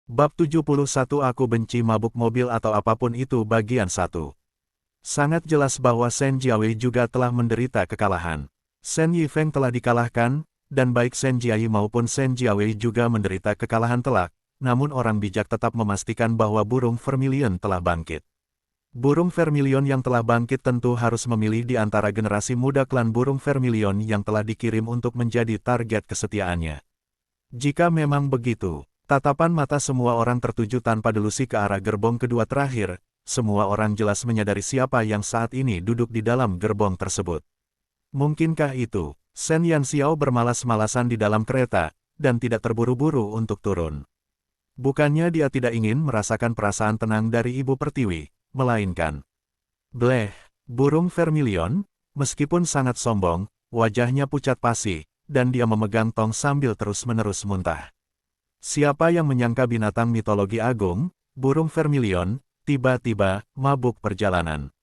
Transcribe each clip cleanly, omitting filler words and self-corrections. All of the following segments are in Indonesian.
Bab 71 Aku benci mabuk mobil atau apapun itu bagian 1. Sangat jelas bahwa Shen Jiawei juga telah menderita kekalahan. Shen Yifeng telah dikalahkan, dan baik Shen Jiayi maupun Shen Jiawei juga menderita kekalahan telak, namun orang bijak tetap memastikan bahwa burung vermilion telah bangkit. Burung vermilion yang telah bangkit tentu harus memilih di antara generasi muda klan burung vermilion yang telah dikirim untuk menjadi target kesetiaannya. Jika memang begitu, tatapan mata semua orang tertuju tanpa delusi ke arah gerbong kedua terakhir. Semua orang jelas menyadari siapa yang saat ini duduk di dalam gerbong tersebut. Mungkinkah itu, Shen Yanxiao bermalas-malasan di dalam kereta, dan tidak terburu-buru untuk turun? Bukannya dia tidak ingin merasakan perasaan tenang dari Ibu Pertiwi, melainkan Bleh, burung vermilion, meskipun sangat sombong, wajahnya pucat pasi, dan dia memegang tong sambil terus-menerus muntah. Siapa yang menyangka binatang mitologi agung, burung vermilion, tiba-tiba mabuk perjalanan.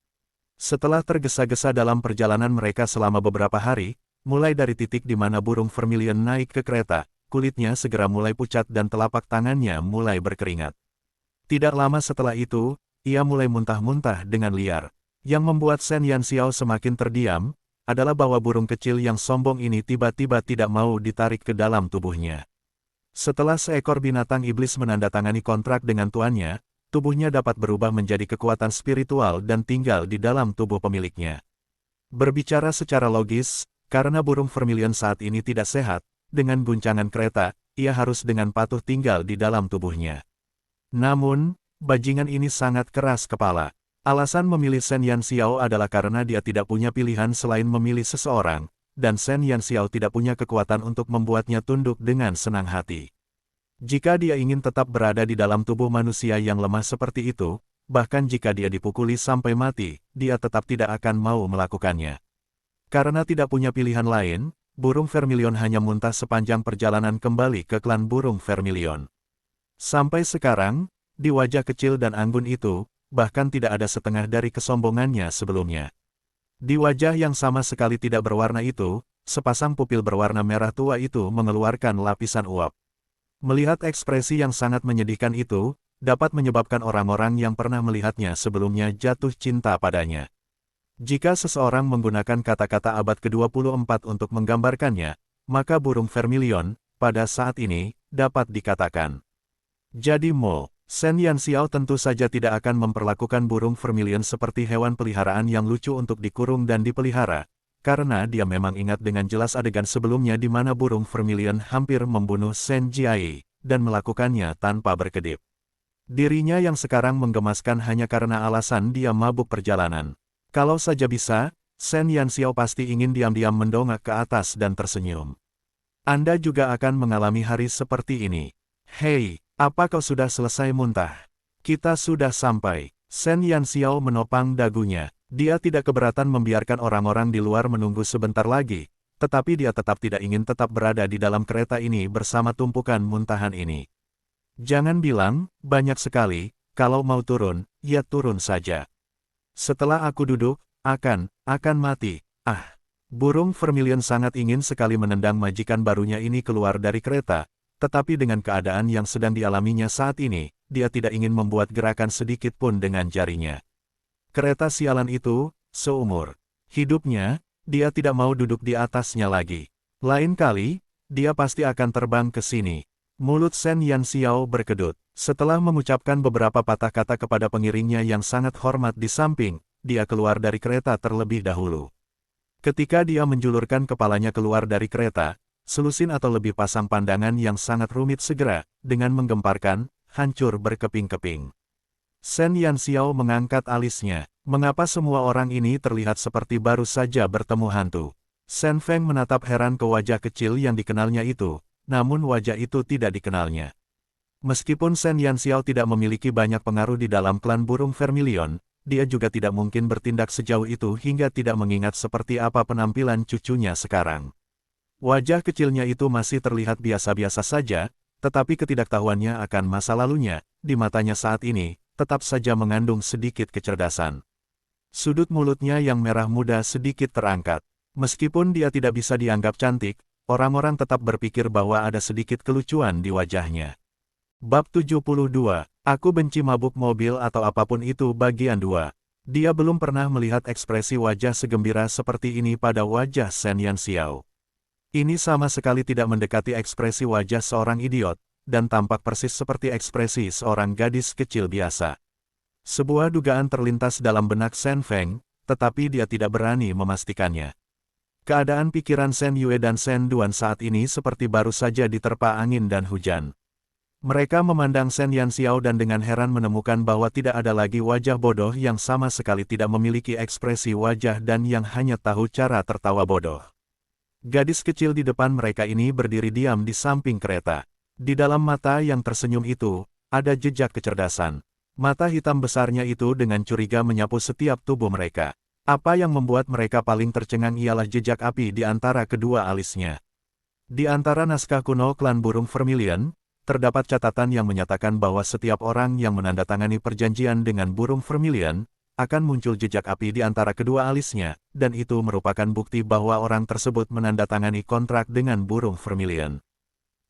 Setelah tergesa-gesa dalam perjalanan mereka selama beberapa hari, mulai dari titik di mana burung vermilion naik ke kereta, kulitnya segera mulai pucat dan telapak tangannya mulai berkeringat. Tidak lama setelah itu, ia mulai muntah-muntah dengan liar. Yang membuat Shen Yanxiao semakin terdiam, adalah bahwa burung kecil yang sombong ini tiba-tiba tidak mau ditarik ke dalam tubuhnya. Setelah seekor binatang iblis menandatangani kontrak dengan tuannya, tubuhnya dapat berubah menjadi kekuatan spiritual dan tinggal di dalam tubuh pemiliknya. Berbicara secara logis, karena burung vermilion saat ini tidak sehat, dengan guncangan kereta, ia harus dengan patuh tinggal di dalam tubuhnya. Namun, bajingan ini sangat keras kepala. Alasan memilih Shen Yanxiao adalah karena dia tidak punya pilihan selain memilih seseorang, dan Shen Yanxiao tidak punya kekuatan untuk membuatnya tunduk dengan senang hati. Jika dia ingin tetap berada di dalam tubuh manusia yang lemah seperti itu, bahkan jika dia dipukuli sampai mati, dia tetap tidak akan mau melakukannya. Karena tidak punya pilihan lain, burung vermilion hanya muntah sepanjang perjalanan kembali ke klan burung vermilion. Sampai sekarang, di wajah kecil dan anggun itu, bahkan tidak ada setengah dari kesombongannya sebelumnya. Di wajah yang sama sekali tidak berwarna itu, sepasang pupil berwarna merah tua itu mengeluarkan lapisan uap. Melihat ekspresi yang sangat menyedihkan itu, dapat menyebabkan orang-orang yang pernah melihatnya sebelumnya jatuh cinta padanya. Jika seseorang menggunakan kata-kata abad ke-24 untuk menggambarkannya, maka burung vermilion, pada saat ini, dapat dikatakan. Jadi Shen Yanxiao tentu saja tidak akan memperlakukan burung vermilion seperti hewan peliharaan yang lucu untuk dikurung dan dipelihara, karena dia memang ingat dengan jelas adegan sebelumnya di mana burung vermilion hampir membunuh Shen Jiayi, dan melakukannya tanpa berkedip. Dirinya yang sekarang menggemaskan hanya karena alasan dia mabuk perjalanan. Kalau saja bisa, Shen Yanxiao pasti ingin diam-diam mendongak ke atas dan tersenyum. Anda juga akan mengalami hari seperti ini. Hei, apa kau sudah selesai muntah? Kita sudah sampai. Shen Yanxiao menopang dagunya. Dia tidak keberatan membiarkan orang-orang di luar menunggu sebentar lagi, tetapi dia tetap tidak ingin tetap berada di dalam kereta ini bersama tumpukan muntahan ini. Jangan bilang, banyak sekali, kalau mau turun, ya turun saja. Setelah aku duduk, akan mati. Burung vermilion sangat ingin sekali menendang majikan barunya ini keluar dari kereta, tetapi dengan keadaan yang sedang dialaminya saat ini, dia tidak ingin membuat gerakan sedikit pun dengan jarinya. Kereta sialan itu, seumur hidupnya, dia tidak mau duduk di atasnya lagi. Lain kali, dia pasti akan terbang ke sini. Mulut Shen Yanxiao berkedut. Setelah mengucapkan beberapa patah kata kepada pengiringnya yang sangat hormat di samping, dia keluar dari kereta terlebih dahulu. Ketika dia menjulurkan kepalanya keluar dari kereta, selusin atau lebih pasang pandangan yang sangat rumit segera, dengan menggemparkan, hancur berkeping-keping. Shen Yanxiao mengangkat alisnya. Mengapa semua orang ini terlihat seperti baru saja bertemu hantu? Shen Feng menatap heran ke wajah kecil yang dikenalnya itu, namun wajah itu tidak dikenalnya. Meskipun Shen Yanxiao tidak memiliki banyak pengaruh di dalam klan burung vermilion, dia juga tidak mungkin bertindak sejauh itu hingga tidak mengingat seperti apa penampilan cucunya sekarang. Wajah kecilnya itu masih terlihat biasa-biasa saja, tetapi ketidaktahuannya akan masa lalunya, di matanya saat ini, tetap saja mengandung sedikit kecerdasan. Sudut mulutnya yang merah muda sedikit terangkat. Meskipun dia tidak bisa dianggap cantik, orang-orang tetap berpikir bahwa ada sedikit kelucuan di wajahnya. Bab 72, Aku benci mabuk mobil atau apapun itu bagian 2. Dia belum pernah melihat ekspresi wajah segembira seperti ini pada wajah Shen Yanxiao. Ini sama sekali tidak mendekati ekspresi wajah seorang idiot, dan tampak persis seperti ekspresi seorang gadis kecil biasa. Sebuah dugaan terlintas dalam benak Shen Feng, tetapi dia tidak berani memastikannya. Keadaan pikiran Shen Yue dan Shen Duan saat ini seperti baru saja diterpa angin dan hujan. Mereka memandang Shen Yanxiao dan dengan heran menemukan bahwa tidak ada lagi wajah bodoh yang sama sekali tidak memiliki ekspresi wajah dan yang hanya tahu cara tertawa bodoh. Gadis kecil di depan mereka ini berdiri diam di samping kereta. Di dalam mata yang tersenyum itu, ada jejak kecerdasan. Mata hitam besarnya itu dengan curiga menyapu setiap tubuh mereka. Apa yang membuat mereka paling tercengang ialah jejak api di antara kedua alisnya. Di antara naskah kuno klan burung Vermilion, terdapat catatan yang menyatakan bahwa setiap orang yang menandatangani perjanjian dengan burung Vermilion, akan muncul jejak api di antara kedua alisnya, dan itu merupakan bukti bahwa orang tersebut menandatangani kontrak dengan burung Vermilion.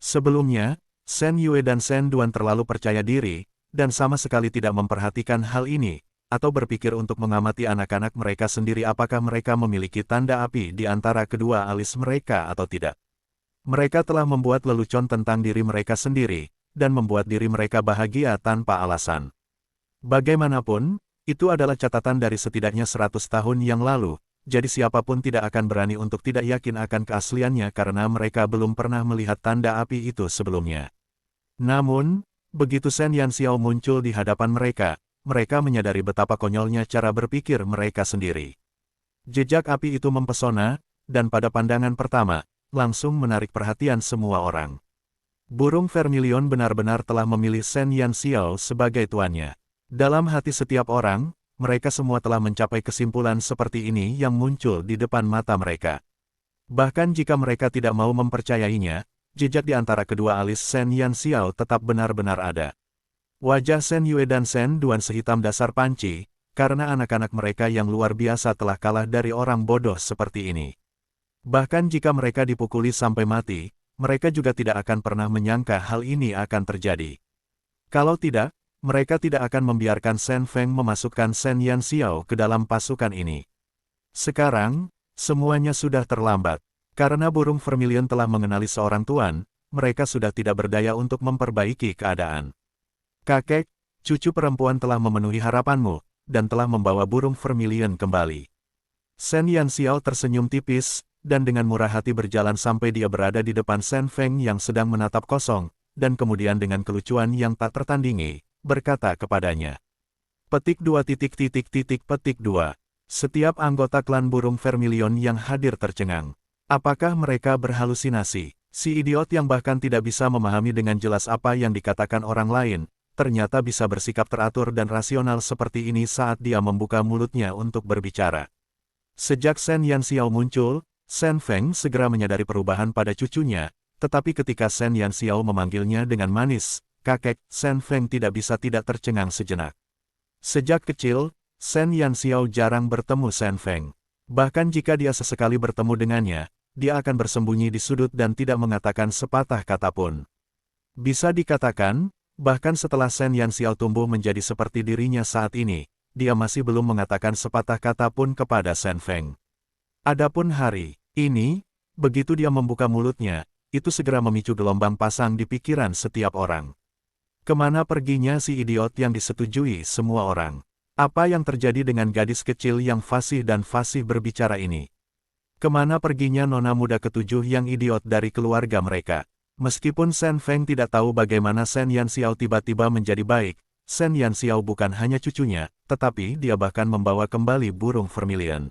Sebelumnya, Shen Yue dan Shen Duan terlalu percaya diri, dan sama sekali tidak memperhatikan hal ini, atau berpikir untuk mengamati anak-anak mereka sendiri apakah mereka memiliki tanda api di antara kedua alis mereka atau tidak. Mereka telah membuat lelucon tentang diri mereka sendiri, dan membuat diri mereka bahagia tanpa alasan. Bagaimanapun, itu adalah catatan dari setidaknya 100 tahun yang lalu, jadi siapapun tidak akan berani untuk tidak yakin akan keasliannya karena mereka belum pernah melihat tanda api itu sebelumnya. Namun, begitu Shen Yanxiao muncul di hadapan mereka menyadari betapa konyolnya cara berpikir mereka sendiri. Jejak api itu mempesona, dan pada pandangan pertama, langsung menarik perhatian semua orang. Burung Vermilion benar-benar telah memilih Shen Yanxiao sebagai tuannya. Dalam hati setiap orang, mereka semua telah mencapai kesimpulan seperti ini yang muncul di depan mata mereka. Bahkan jika mereka tidak mau mempercayainya, jejak di antara kedua alis Shen Yanxiao tetap benar-benar ada. Wajah Shen Yue dan Shen Duan sehitam dasar panci, karena anak-anak mereka yang luar biasa telah kalah dari orang bodoh seperti ini. Bahkan jika mereka dipukuli sampai mati, mereka juga tidak akan pernah menyangka hal ini akan terjadi. Kalau tidak, mereka tidak akan membiarkan Shen Feng memasukkan Shen Yanxiao ke dalam pasukan ini. Sekarang, semuanya sudah terlambat. Karena burung Vermilion telah mengenali seorang tuan, mereka sudah tidak berdaya untuk memperbaiki keadaan. Kakek, cucu perempuan telah memenuhi harapanmu, dan telah membawa burung Vermilion kembali. Shen Yanxiao tersenyum tipis, dan dengan murah hati berjalan sampai dia berada di depan Shen Feng yang sedang menatap kosong, dan kemudian dengan kelucuan yang tak tertandingi, berkata kepadanya. Petik 2. Setiap anggota klan burung Vermilion yang hadir tercengang. Apakah mereka berhalusinasi? Si idiot yang bahkan tidak bisa memahami dengan jelas apa yang dikatakan orang lain, ternyata bisa bersikap teratur dan rasional seperti ini saat dia membuka mulutnya untuk berbicara. Sejak Shen Yanxiao muncul, Shen Feng segera menyadari perubahan pada cucunya, tetapi ketika Shen Yanxiao memanggilnya dengan manis, kakek, Shen Feng tidak bisa tidak tercengang sejenak. Sejak kecil, Shen Yanxiao jarang bertemu Shen Feng. Bahkan jika dia sesekali bertemu dengannya, dia akan bersembunyi di sudut dan tidak mengatakan sepatah kata pun. Bisa dikatakan, bahkan setelah Shen Yanxiao tumbuh menjadi seperti dirinya saat ini, dia masih belum mengatakan sepatah kata pun kepada Shen Feng. Adapun hari ini, begitu dia membuka mulutnya, itu segera memicu gelombang pasang di pikiran setiap orang. Kemana perginya si idiot yang disetujui semua orang? Apa yang terjadi dengan gadis kecil yang fasih dan fasih berbicara ini? Kemana perginya nona muda ketujuh yang idiot dari keluarga mereka? Meskipun Shen Feng tidak tahu bagaimana Shen Yanxiao tiba-tiba menjadi baik, Shen Yanxiao bukan hanya cucunya, tetapi dia bahkan membawa kembali burung Vermilion.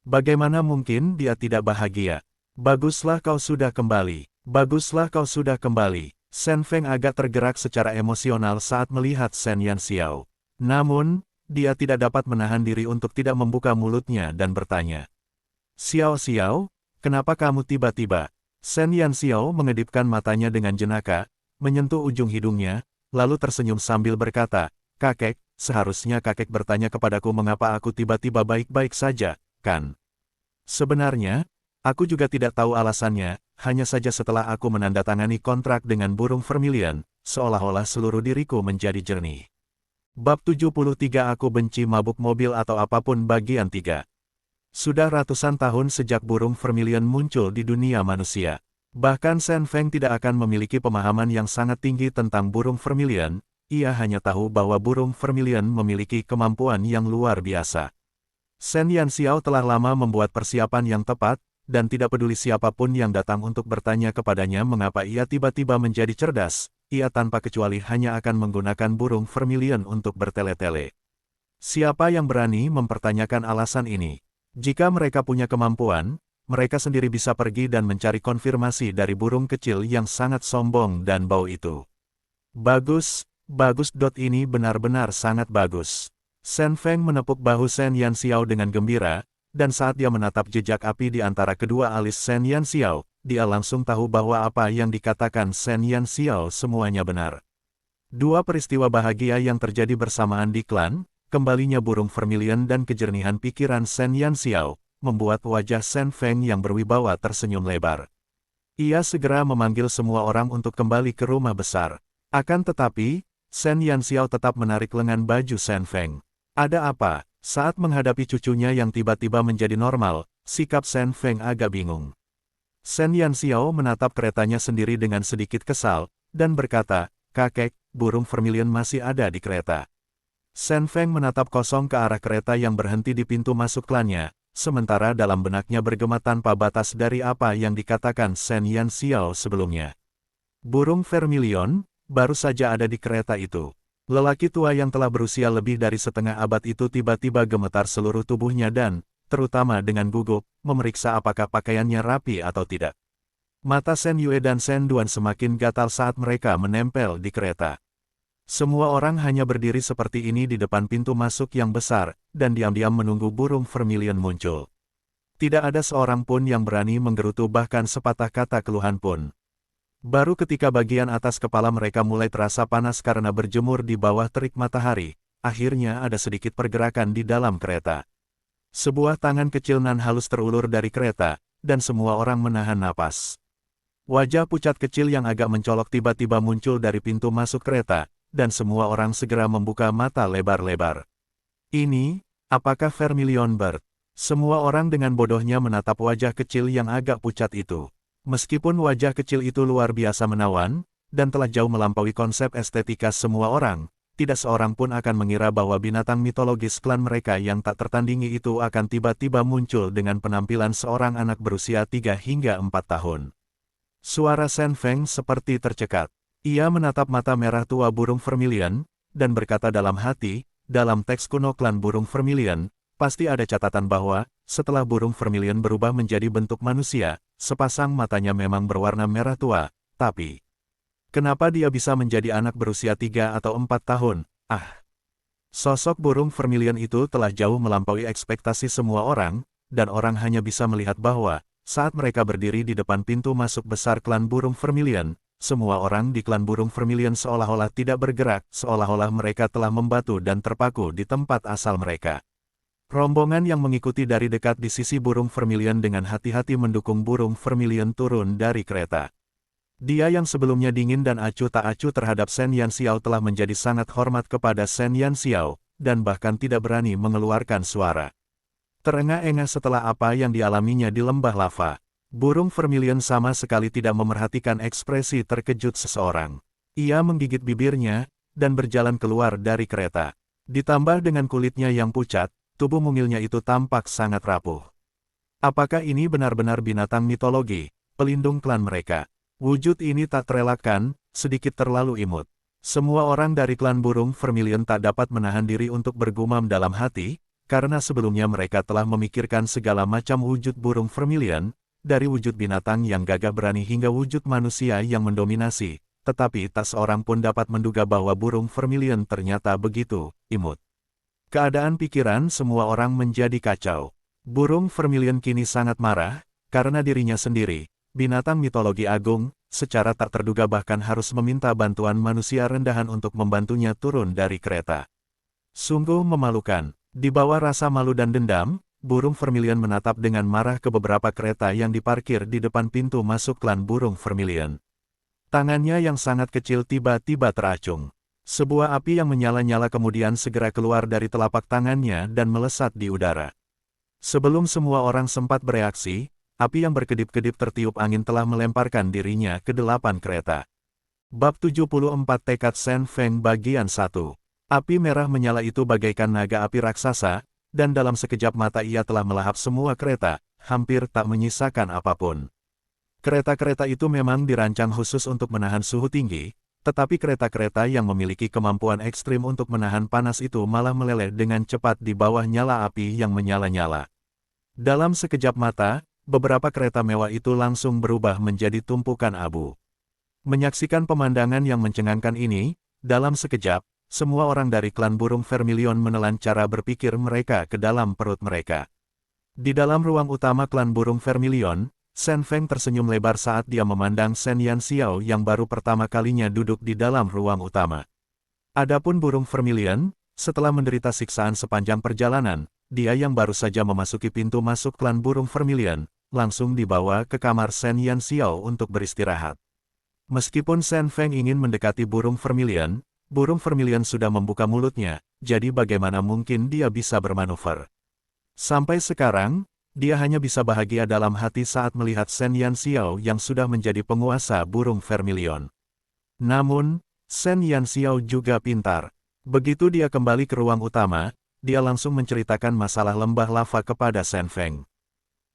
Bagaimana mungkin dia tidak bahagia? Baguslah kau sudah kembali. Baguslah kau sudah kembali. Shen Feng agak tergerak secara emosional saat melihat Shen Yanxiao. Namun, dia tidak dapat menahan diri untuk tidak membuka mulutnya dan bertanya. Xiao Xiao, kenapa kamu tiba-tiba? Shen Yanxiao mengedipkan matanya dengan jenaka, menyentuh ujung hidungnya, lalu tersenyum sambil berkata, kakek, seharusnya kakek bertanya kepadaku mengapa aku tiba-tiba baik-baik saja, kan? Sebenarnya, aku juga tidak tahu alasannya, hanya saja setelah aku menandatangani kontrak dengan burung Vermilion, seolah-olah seluruh diriku menjadi jernih. Bab 73 Aku benci mabuk mobil atau apapun bagian 3. Sudah ratusan tahun sejak burung vermilion muncul di dunia manusia. Bahkan Shen Feng tidak akan memiliki pemahaman yang sangat tinggi tentang burung vermilion, ia hanya tahu bahwa burung vermilion memiliki kemampuan yang luar biasa. Shen Yanxiao telah lama membuat persiapan yang tepat, dan tidak peduli siapapun yang datang untuk bertanya kepadanya mengapa ia tiba-tiba menjadi cerdas, ia tanpa kecuali hanya akan menggunakan burung vermilion untuk bertele-tele. Siapa yang berani mempertanyakan alasan ini? Jika mereka punya kemampuan, mereka sendiri bisa pergi dan mencari konfirmasi dari burung kecil yang sangat sombong dan bau itu. Bagus, bagus. Ini benar-benar sangat bagus. Shen Feng menepuk bahu Shen Yanxiao dengan gembira, dan saat dia menatap jejak api di antara kedua alis Shen Yanxiao, dia langsung tahu bahwa apa yang dikatakan Shen Yanxiao semuanya benar. Dua peristiwa bahagia yang terjadi bersamaan di klan, kembalinya burung vermilion dan kejernihan pikiran Shen Yanxiao, membuat wajah Shen Feng yang berwibawa tersenyum lebar. Ia segera memanggil semua orang untuk kembali ke rumah besar. Akan tetapi, Shen Yanxiao tetap menarik lengan baju Shen Feng. Ada apa? Saat menghadapi cucunya yang tiba-tiba menjadi normal, sikap Shen Feng agak bingung. Shen Yanxiao menatap keretanya sendiri dengan sedikit kesal, dan berkata, "Kakek, burung vermilion masih ada di kereta." Shen Feng menatap kosong ke arah kereta yang berhenti di pintu masuk klannya, sementara dalam benaknya bergema tanpa batas dari apa yang dikatakan Shen Yanxiao sebelumnya. Burung vermilion baru saja ada di kereta itu. Lelaki tua yang telah berusia lebih dari setengah abad itu tiba-tiba gemetar seluruh tubuhnya dan, terutama dengan gugup, memeriksa apakah pakaiannya rapi atau tidak. Mata Shen Yue dan Shen Duan semakin gatal saat mereka menempel di kereta. Semua orang hanya berdiri seperti ini di depan pintu masuk yang besar, dan diam-diam menunggu burung vermilion muncul. Tidak ada seorang pun yang berani menggerutu bahkan sepatah kata keluhan pun. Baru ketika bagian atas kepala mereka mulai terasa panas karena berjemur di bawah terik matahari, akhirnya ada sedikit pergerakan di dalam kereta. Sebuah tangan kecil nan halus terulur dari kereta, dan semua orang menahan napas. Wajah pucat kecil yang agak mencolok tiba-tiba muncul dari pintu masuk kereta, dan semua orang segera membuka mata lebar-lebar. Ini, apakah Vermilion Bird? Semua orang dengan bodohnya menatap wajah kecil yang agak pucat itu. Meskipun wajah kecil itu luar biasa menawan, dan telah jauh melampaui konsep estetika semua orang, tidak seorang pun akan mengira bahwa binatang mitologis klan mereka yang tak tertandingi itu akan tiba-tiba muncul dengan penampilan seorang anak berusia 3 hingga 4 tahun. Suara Shen Feng seperti tercekat. Ia menatap mata merah tua burung vermilion, dan berkata dalam hati, dalam teks kuno klan burung vermilion, pasti ada catatan bahwa, setelah burung vermilion berubah menjadi bentuk manusia, sepasang matanya memang berwarna merah tua, tapi kenapa dia bisa menjadi anak berusia 3 atau 4 tahun? Sosok burung vermilion itu telah jauh melampaui ekspektasi semua orang, dan orang hanya bisa melihat bahwa, saat mereka berdiri di depan pintu masuk besar klan burung vermilion, semua orang di klan burung vermilion seolah-olah tidak bergerak, seolah-olah mereka telah membatu dan terpaku di tempat asal mereka. Rombongan yang mengikuti dari dekat di sisi burung vermilion dengan hati-hati mendukung burung vermilion turun dari kereta. Dia yang sebelumnya dingin dan acuh tak acuh terhadap Shen Yanxiao telah menjadi sangat hormat kepada Shen Yanxiao, dan bahkan tidak berani mengeluarkan suara. Terengah-engah setelah apa yang dialaminya di lembah lava, burung vermilion sama sekali tidak memerhatikan ekspresi terkejut seseorang. Ia menggigit bibirnya, dan berjalan keluar dari kereta. Ditambah dengan kulitnya yang pucat, tubuh mungilnya itu tampak sangat rapuh. Apakah ini benar-benar binatang mitologi, pelindung klan mereka? Wujud ini tak terelakkan, sedikit terlalu imut. Semua orang dari klan burung vermilion tak dapat menahan diri untuk bergumam dalam hati, karena sebelumnya mereka telah memikirkan segala macam wujud burung vermilion, dari wujud binatang yang gagah berani hingga wujud manusia yang mendominasi, tetapi tak seorang pun dapat menduga bahwa burung vermilion ternyata begitu imut. Keadaan pikiran semua orang menjadi kacau. Burung vermilion kini sangat marah, karena dirinya sendiri, binatang mitologi agung, secara tak terduga bahkan harus meminta bantuan manusia rendahan untuk membantunya turun dari kereta. Sungguh memalukan. Di bawah rasa malu dan dendam, burung vermilion menatap dengan marah ke beberapa kereta yang diparkir di depan pintu masuk klan burung vermilion. Tangannya yang sangat kecil tiba-tiba teracung. Sebuah api yang menyala-nyala kemudian segera keluar dari telapak tangannya dan melesat di udara. Sebelum semua orang sempat bereaksi, api yang berkedip-kedip tertiup angin telah melemparkan dirinya ke 8 kereta. Bab 74 Tekad Sen Feng Bagian 1. Api merah menyala itu bagaikan naga api raksasa, dan dalam sekejap mata ia telah melahap semua kereta, hampir tak menyisakan apapun. Kereta-kereta itu memang dirancang khusus untuk menahan suhu tinggi, tetapi kereta-kereta yang memiliki kemampuan ekstrim untuk menahan panas itu malah meleleh dengan cepat di bawah nyala api yang menyala-nyala. Dalam sekejap mata, beberapa kereta mewah itu langsung berubah menjadi tumpukan abu. Menyaksikan pemandangan yang mencengangkan ini, dalam sekejap, semua orang dari klan burung Vermilion menelan cara berpikir mereka ke dalam perut mereka. Di dalam ruang utama klan burung Vermilion, Sen Feng tersenyum lebar saat dia memandang Sen Yanxiao yang baru pertama kalinya duduk di dalam ruang utama. Adapun burung Vermilion, setelah menderita siksaan sepanjang perjalanan, dia yang baru saja memasuki pintu masuk klan burung Vermilion, langsung dibawa ke kamar Sen Yanxiao untuk beristirahat. Meskipun Sen Feng ingin mendekati burung Vermilion sudah membuka mulutnya, jadi bagaimana mungkin dia bisa bermanuver. Sampai sekarang, dia hanya bisa bahagia dalam hati saat melihat Sen Yanxiao yang sudah menjadi penguasa burung Vermilion. Namun, Sen Yanxiao juga pintar. Begitu dia kembali ke ruang utama, dia langsung menceritakan masalah lembah lava kepada Sen Feng.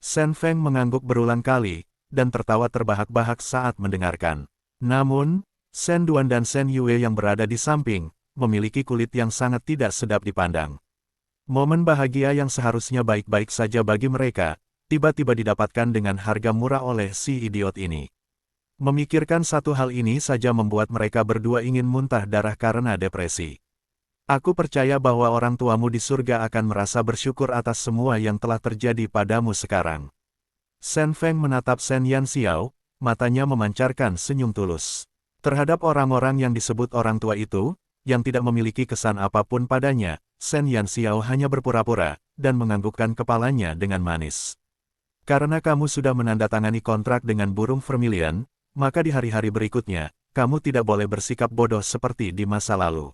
Sen Feng mengangguk berulang kali, dan tertawa terbahak-bahak saat mendengarkan. Namun, Sen Duan dan Sen Yue yang berada di samping, memiliki kulit yang sangat tidak sedap dipandang. Momen bahagia yang seharusnya baik-baik saja bagi mereka, tiba-tiba didapatkan dengan harga murah oleh si idiot ini. Memikirkan satu hal ini saja membuat mereka berdua ingin muntah darah karena depresi. Aku percaya bahwa orang tuamu di surga akan merasa bersyukur atas semua yang telah terjadi padamu sekarang. Sen Feng menatap Sen Yanxiao, matanya memancarkan senyum tulus. Terhadap orang-orang yang disebut orang tua itu, yang tidak memiliki kesan apapun padanya, Sen Yanxiao hanya berpura-pura, dan menganggukkan kepalanya dengan manis. Karena kamu sudah menandatangani kontrak dengan burung Vermilion, maka di hari-hari berikutnya, kamu tidak boleh bersikap bodoh seperti di masa lalu.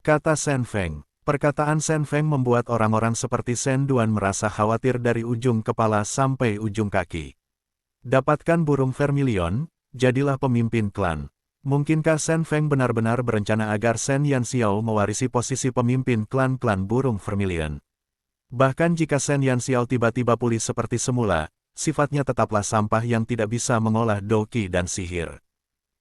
Kata Sen Feng. Perkataan Sen Feng membuat orang-orang seperti Sen Duan merasa khawatir dari ujung kepala sampai ujung kaki. Dapatkan burung Vermilion, jadilah pemimpin klan. Mungkinkah Sen Feng benar-benar berencana agar Sen Yanxiao mewarisi posisi pemimpin klan-klan burung Vermilion? Bahkan jika Sen Yanxiao tiba-tiba pulih seperti semula, sifatnya tetaplah sampah yang tidak bisa mengolah doki dan sihir.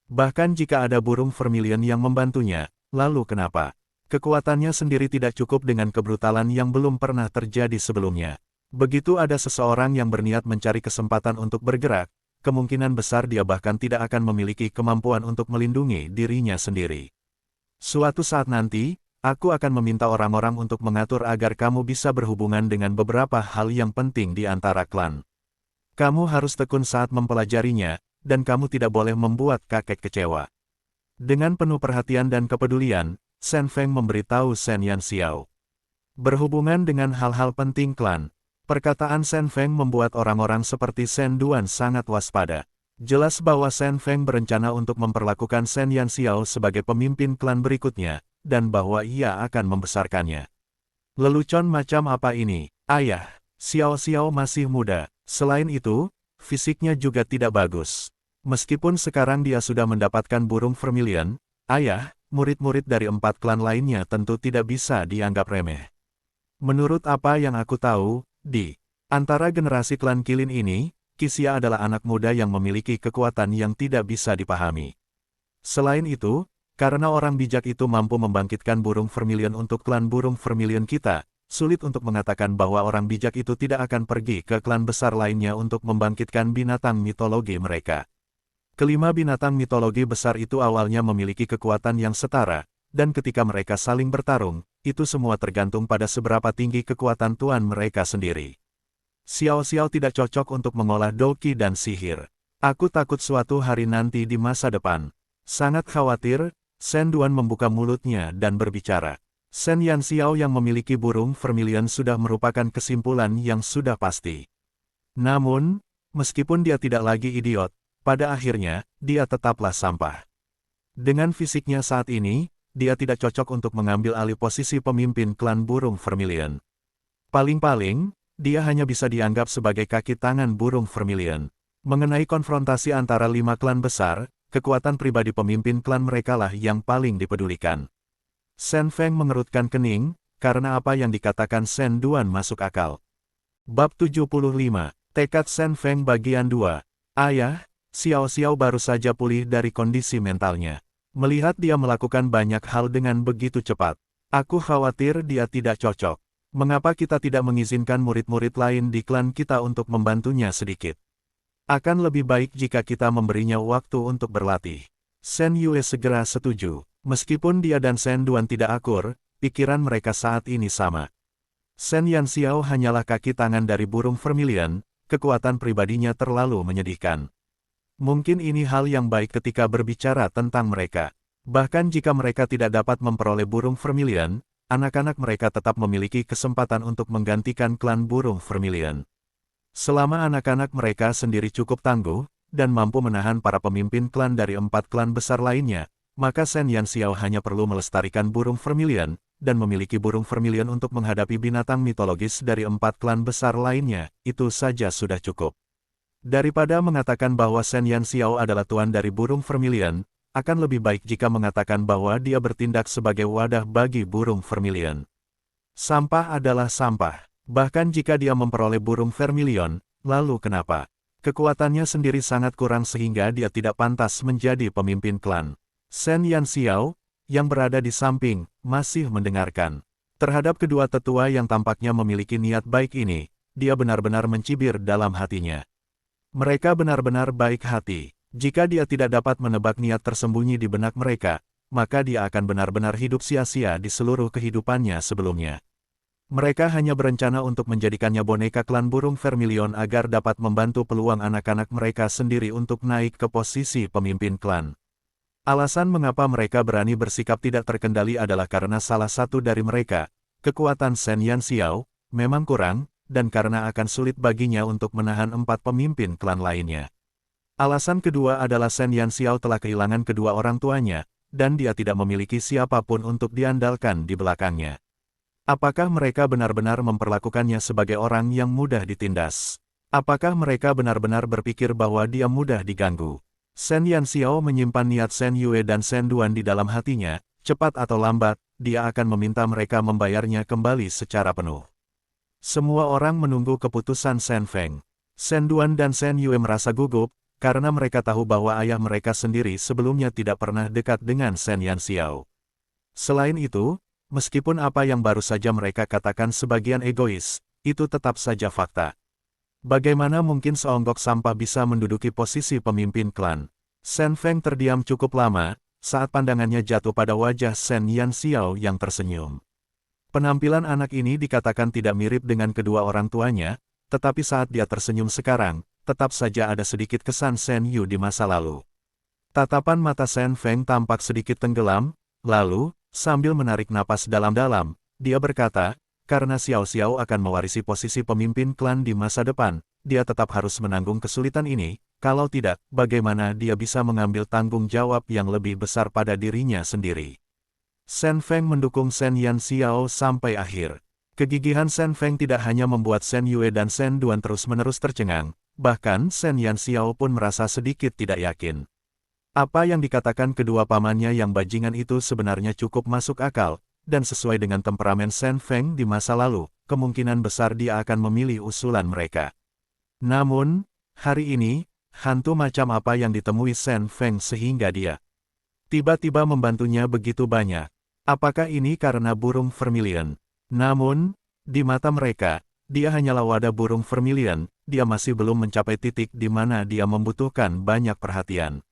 Bahkan jika ada burung Vermilion yang membantunya, lalu kenapa? Kekuatannya sendiri tidak cukup dengan kebrutalan yang belum pernah terjadi sebelumnya. Begitu ada seseorang yang berniat mencari kesempatan untuk bergerak, kemungkinan besar dia bahkan tidak akan memiliki kemampuan untuk melindungi dirinya sendiri. Suatu saat nanti, aku akan meminta orang-orang untuk mengatur agar kamu bisa berhubungan dengan beberapa hal yang penting di antara klan. Kamu harus tekun saat mempelajarinya, dan kamu tidak boleh membuat kakek kecewa. Dengan penuh perhatian dan kepedulian, Sen Feng memberitahu Sen Yanxiao. Berhubungan dengan hal-hal penting klan. Perkataan Sen Feng membuat orang-orang seperti Sen Duan sangat waspada. Jelas bahwa Sen Feng berencana untuk memperlakukan Sen Yanxiao sebagai pemimpin klan berikutnya, dan bahwa ia akan membesarkannya. Lelucon macam apa ini? Ayah, Xiao Xiao masih muda. Selain itu, fisiknya juga tidak bagus. Meskipun sekarang dia sudah mendapatkan burung Vermilion, ayah, murid-murid dari 4 klan lainnya tentu tidak bisa dianggap remeh. Menurut apa yang aku tahu, di antara generasi klan Kilin ini, Qixia adalah anak muda yang memiliki kekuatan yang tidak bisa dipahami. Selain itu, karena orang bijak itu mampu membangkitkan burung Vermilion untuk klan burung Vermilion kita, sulit untuk mengatakan bahwa orang bijak itu tidak akan pergi ke klan besar lainnya untuk membangkitkan binatang mitologi mereka. Kelima binatang mitologi besar itu awalnya memiliki kekuatan yang setara, dan ketika mereka saling bertarung, itu semua tergantung pada seberapa tinggi kekuatan tuan mereka sendiri. Xiao Xiao tidak cocok untuk mengolah doki dan sihir. Aku takut suatu hari nanti di masa depan. Sangat khawatir, Sen Duan membuka mulutnya dan berbicara. Sen Yanxiao yang memiliki burung Vermilion sudah merupakan kesimpulan yang sudah pasti. Namun, meskipun dia tidak lagi idiot, pada akhirnya, dia tetaplah sampah. Dengan fisiknya saat ini, dia tidak cocok untuk mengambil alih posisi pemimpin klan burung Vermilion. Paling-paling, dia hanya bisa dianggap sebagai kaki tangan burung Vermilion. Mengenai konfrontasi antara 5 klan besar, kekuatan pribadi pemimpin klan merekalah yang paling dipedulikan. Shen Feng mengerutkan kening, karena apa yang dikatakan Shen Duan masuk akal. Bab 75, Tekad Shen Feng bagian 2. Ayah, Xiao Xiao baru saja pulih dari kondisi mentalnya. Melihat dia melakukan banyak hal dengan begitu cepat, aku khawatir dia tidak cocok. Mengapa kita tidak mengizinkan murid-murid lain di klan kita untuk membantunya sedikit? Akan lebih baik jika kita memberinya waktu untuk berlatih. Shen Yue segera setuju. Meskipun dia dan Shen Duan tidak akur, pikiran mereka saat ini sama. Shen Yanxiao hanyalah kaki tangan dari burung Vermilion, kekuatan pribadinya terlalu menyedihkan. Mungkin ini hal yang baik ketika berbicara tentang mereka. Bahkan jika mereka tidak dapat memperoleh burung Vermilion, anak-anak mereka tetap memiliki kesempatan untuk menggantikan klan burung Vermilion. Selama anak-anak mereka sendiri cukup tangguh, dan mampu menahan para pemimpin klan dari 4 klan besar lainnya, maka Shen Yanxiao hanya perlu melestarikan burung Vermilion, dan memiliki burung Vermilion untuk menghadapi binatang mitologis dari 4 klan besar lainnya, itu saja sudah cukup. Daripada mengatakan bahwa Shen Yanxiao adalah tuan dari burung Vermilion, akan lebih baik jika mengatakan bahwa dia bertindak sebagai wadah bagi burung Vermilion. Sampah adalah sampah. Bahkan jika dia memperoleh burung Vermilion, lalu kenapa? Kekuatannya sendiri sangat kurang sehingga dia tidak pantas menjadi pemimpin klan. Shen Yanxiao, yang berada di samping, masih mendengarkan. Terhadap kedua tetua yang tampaknya memiliki niat baik ini, dia benar-benar mencibir dalam hatinya. Mereka benar-benar baik hati. Jika dia tidak dapat menebak niat tersembunyi di benak mereka, maka dia akan benar-benar hidup sia-sia di seluruh kehidupannya sebelumnya. Mereka hanya berencana untuk menjadikannya boneka klan burung Vermilion agar dapat membantu peluang anak-anak mereka sendiri untuk naik ke posisi pemimpin klan. Alasan mengapa mereka berani bersikap tidak terkendali adalah karena salah satu dari mereka, kekuatan Shen Yanxiao, memang kurang, dan karena akan sulit baginya untuk menahan 4 pemimpin klan lainnya. Alasan kedua adalah Shen Yanxiao telah kehilangan kedua orang tuanya, dan dia tidak memiliki siapapun untuk diandalkan di belakangnya. Apakah mereka benar-benar memperlakukannya sebagai orang yang mudah ditindas? Apakah mereka benar-benar berpikir bahwa dia mudah diganggu? Shen Yanxiao menyimpan niat Shen Yue dan Shen Duan di dalam hatinya, cepat atau lambat, dia akan meminta mereka membayarnya kembali secara penuh. Semua orang menunggu keputusan Shen Feng. Shen Duan dan Shen Yue merasa gugup, karena mereka tahu bahwa ayah mereka sendiri sebelumnya tidak pernah dekat dengan Shen Yanxiao. Selain itu, meskipun apa yang baru saja mereka katakan sebagian egois, itu tetap saja fakta. Bagaimana mungkin seonggok sampah bisa menduduki posisi pemimpin klan? Shen Feng terdiam cukup lama, saat pandangannya jatuh pada wajah Shen Yanxiao yang tersenyum. Penampilan anak ini dikatakan tidak mirip dengan kedua orang tuanya, tetapi saat dia tersenyum sekarang, tetap saja ada sedikit kesan Shen Yu di masa lalu. Tatapan mata Shen Feng tampak sedikit tenggelam, lalu, sambil menarik napas dalam-dalam, dia berkata, karena Xiao Xiao akan mewarisi posisi pemimpin klan di masa depan, dia tetap harus menanggung kesulitan ini, kalau tidak, bagaimana dia bisa mengambil tanggung jawab yang lebih besar pada dirinya sendiri. Shen Feng mendukung Shen Yanxiao sampai akhir. Kegigihan Shen Feng tidak hanya membuat Shen Yue dan Shen Duan terus-menerus tercengang, bahkan Shen Yanxiao pun merasa sedikit tidak yakin. Apa yang dikatakan kedua pamannya yang bajingan itu sebenarnya cukup masuk akal, dan sesuai dengan temperamen Shen Feng di masa lalu, kemungkinan besar dia akan memilih usulan mereka. Namun, hari ini, hantu macam apa yang ditemui Shen Feng sehingga dia tiba-tiba membantunya begitu banyak? Apakah ini karena burung Vermilion? Namun, di mata mereka, dia hanyalah wadah burung Vermilion, dia masih belum mencapai titik di mana dia membutuhkan banyak perhatian.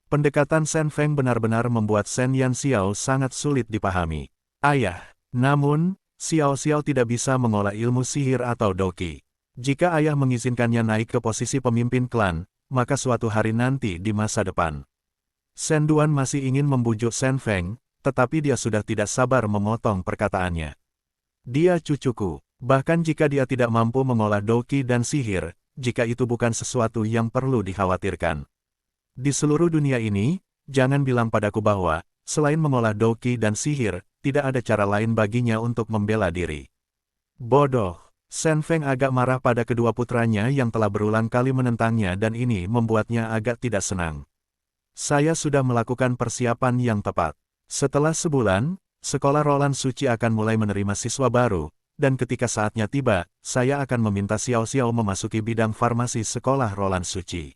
Pendekatan Shen Feng benar-benar membuat Shen Yanxiao sangat sulit dipahami. Ayah, namun, Xiao Xiao tidak bisa mengolah ilmu sihir atau doki. Jika ayah mengizinkannya naik ke posisi pemimpin klan, maka suatu hari nanti di masa depan. Shen Duan masih ingin membujuk Shen Feng, tetapi dia sudah tidak sabar memotong perkataannya. Dia cucuku, bahkan jika dia tidak mampu mengolah doki dan sihir, jika itu bukan sesuatu yang perlu dikhawatirkan. Di seluruh dunia ini, jangan bilang padaku bahwa, selain mengolah doki dan sihir, tidak ada cara lain baginya untuk membela diri. Bodoh. Shen Feng agak marah pada kedua putranya yang telah berulang kali menentangnya dan ini membuatnya agak tidak senang. Saya sudah melakukan persiapan yang tepat. Setelah sebulan, Sekolah Roland Suci akan mulai menerima siswa baru, dan ketika saatnya tiba, saya akan meminta Xiao Xiao memasuki bidang farmasi Sekolah Roland Suci.